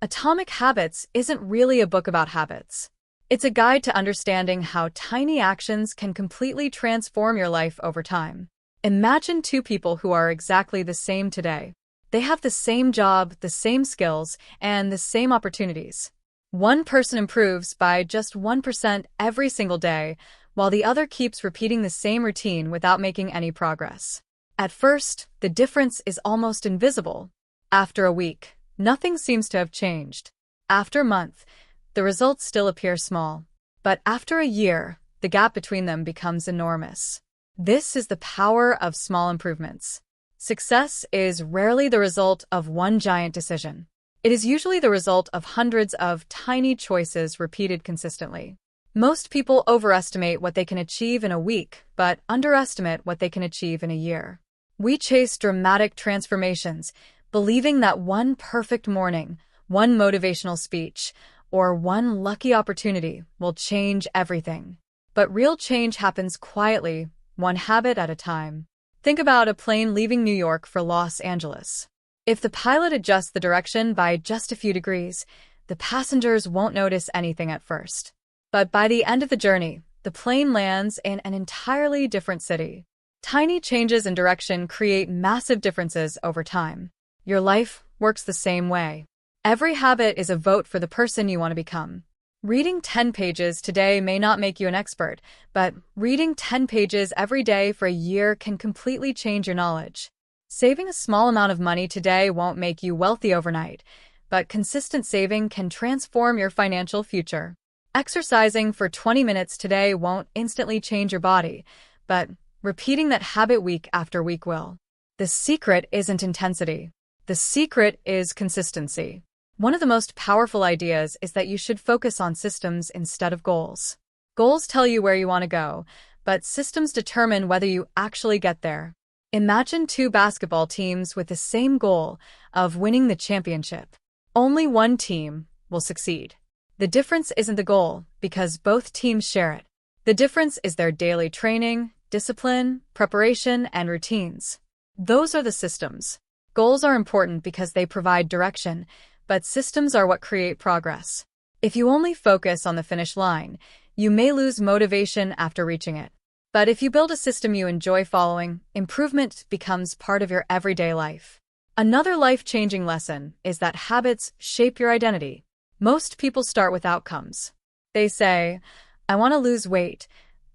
Atomic Habits isn't really a book about habits. It's a guide to understanding how tiny actions can completely transform your life over time. Imagine two people who are exactly the same today. They have the same job, the same skills, and the same opportunities. One person improves by just 1% every single day, while the other keeps repeating the same routine without making any progress. At first, the difference is almost invisible. After a week, nothing seems to have changed. After a month, the results still appear small. But after a year, the gap between them becomes enormous. This is the power of small improvements. Success is rarely the result of one giant decision. It is usually the result of hundreds of tiny choices repeated consistently. Most people overestimate what they can achieve in a week, but underestimate what they can achieve in a year. We chase dramatic transformations, believing that one perfect morning, one motivational speech, or one lucky opportunity will change everything. But real change happens quietly, one habit at a time. Think about a plane leaving New York for Los Angeles. If the pilot adjusts the direction by just a few degrees, the passengers won't notice anything at first. But by the end of the journey, the plane lands in an entirely different city. Tiny changes in direction create massive differences over time. Your life works the same way. Every habit is a vote for the person you want to become. Reading 10 pages today may not make you an expert, but reading 10 pages every day for a year can completely change your knowledge. Saving a small amount of money today won't make you wealthy overnight, but consistent saving can transform your financial future. Exercising for 20 minutes today won't instantly change your body, but repeating that habit week after week will. The secret isn't intensity. The secret is consistency. One of the most powerful ideas is that you should focus on systems instead of goals. Goals tell you where you want to go, but systems determine whether you actually get there. Imagine two basketball teams with the same goal of winning the championship. Only one team will succeed. The difference isn't the goal, because both teams share it. The difference is their daily training, discipline, preparation, and routines. Those are the systems. Goals are important because they provide direction, but systems are what create progress. If you only focus on the finish line, you may lose motivation after reaching it. But if you build a system you enjoy following, improvement becomes part of your everyday life. Another life-changing lesson is that habits shape your identity. Most people start with outcomes. They say, I want to lose weight,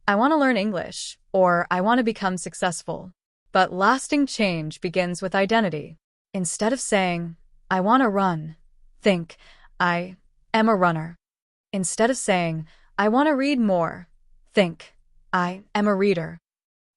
I want to learn English, or I want to become successful. But lasting change begins with identity. Instead of saying, I want to run, think, I am a runner. Instead of saying, I want to read more, think, I am a reader.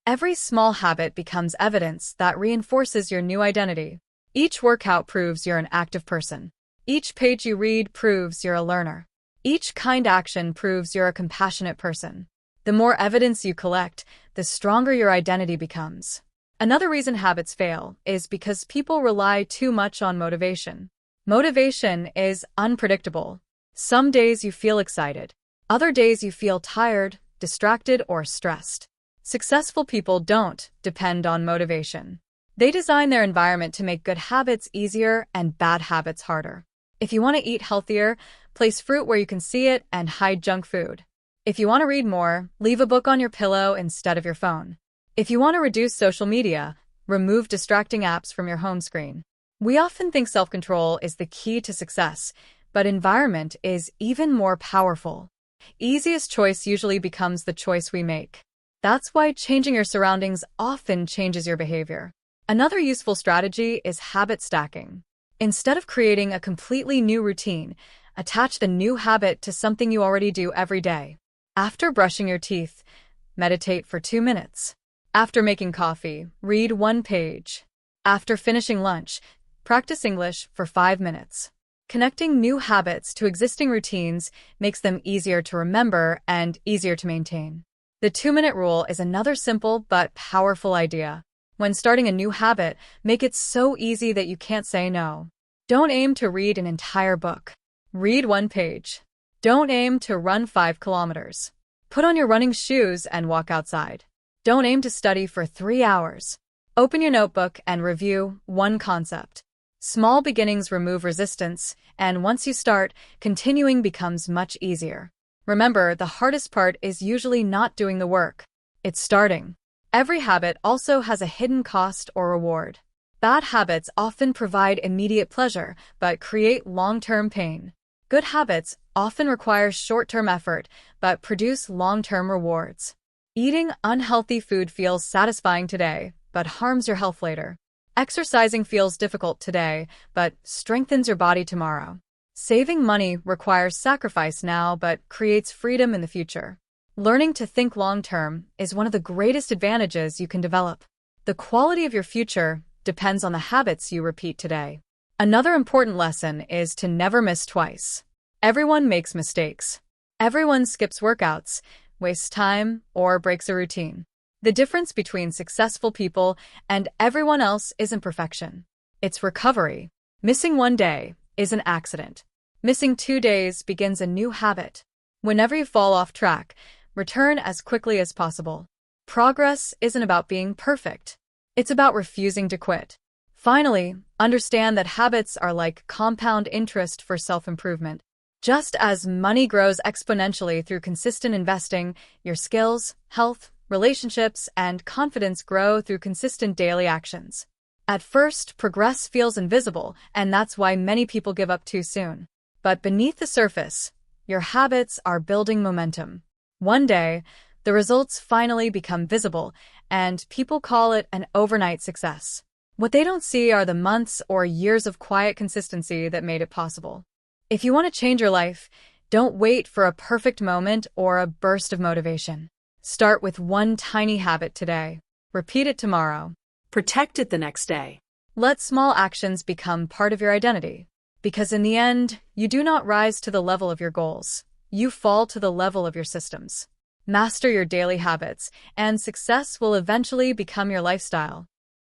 Every small habit becomes evidence that reinforces your new identity. Each workout proves you're an active person. Each page you read proves you're a learner. Each kind action proves you're a compassionate person. The more evidence you collect, the stronger your identity becomes. Another reason habits fail is because people rely too much on motivation. Motivation is unpredictable. Some days you feel excited. Other days you feel tired, distracted, or stressed. Successful people don't depend on motivation. They design their environment to make good habits easier and bad habits harder. If you want to eat healthier, place fruit where you can see it and hide junk food. If you want to read more, leave a book on your pillow instead of your phone. If you want to reduce social media, remove distracting apps from your home screen. We often think self-control is the key to success, but environment is even more powerful. Easiest choice usually becomes the choice we make. That's why changing your surroundings often changes your behavior. Another useful strategy is habit stacking. Instead of creating a completely new routine, attach the new habit to something you already do every day. After brushing your teeth, meditate for 2 minutes. After making coffee, read 1 page. After finishing lunch, practice English for 5 minutes. Connecting new habits to existing routines makes them easier to remember and easier to maintain. The 2-minute rule is another simple but powerful idea. When starting a new habit, make it so easy that you can't say no. Don't aim to read an entire book. Read 1 page. Don't aim to run 5 kilometers. Put on your running shoes and walk outside. Don't aim to study for 3 hours. Open your notebook and review 1 concept. Small beginnings remove resistance, and once you start, continuing becomes much easier. Remember, the hardest part is usually not doing the work. It's starting. Every habit also has a hidden cost or reward. Bad habits often provide immediate pleasure, but create long-term pain. Good habits often require short-term effort, but produce long-term rewards. Eating unhealthy food feels satisfying today, but harms your health later. Exercising feels difficult today, but strengthens your body tomorrow. Saving money requires sacrifice now, but creates freedom in the future. Learning to think long-term is one of the greatest advantages you can develop. The quality of your future depends on the habits you repeat today. Another important lesson is to never miss twice. Everyone makes mistakes. Everyone skips workouts, wastes time, or breaks a routine. The difference between successful people and everyone else isn't perfection. It's recovery. Missing one day is an accident. Missing 2 days begins a new habit. Whenever you fall off track, return as quickly as possible. Progress isn't about being perfect. It's about refusing to quit. Finally, understand that habits are like compound interest for self-improvement. Just as money grows exponentially through consistent investing, your skills, health, relationships, and confidence grow through consistent daily actions. At first, progress feels invisible, and that's why many people give up too soon. But beneath the surface, your habits are building momentum. One day, the results finally become visible, and people call it an overnight success. What they don't see are the months or years of quiet consistency that made it possible. If you want to change your life, don't wait for a perfect moment or a burst of motivation. Start with one tiny habit today. Repeat it tomorrow. Protect it the next day. Let small actions become part of your identity. Because in the end, you do not rise to the level of your goals. You fall to the level of your systems. Master your daily habits, and success will eventually become your lifestyle.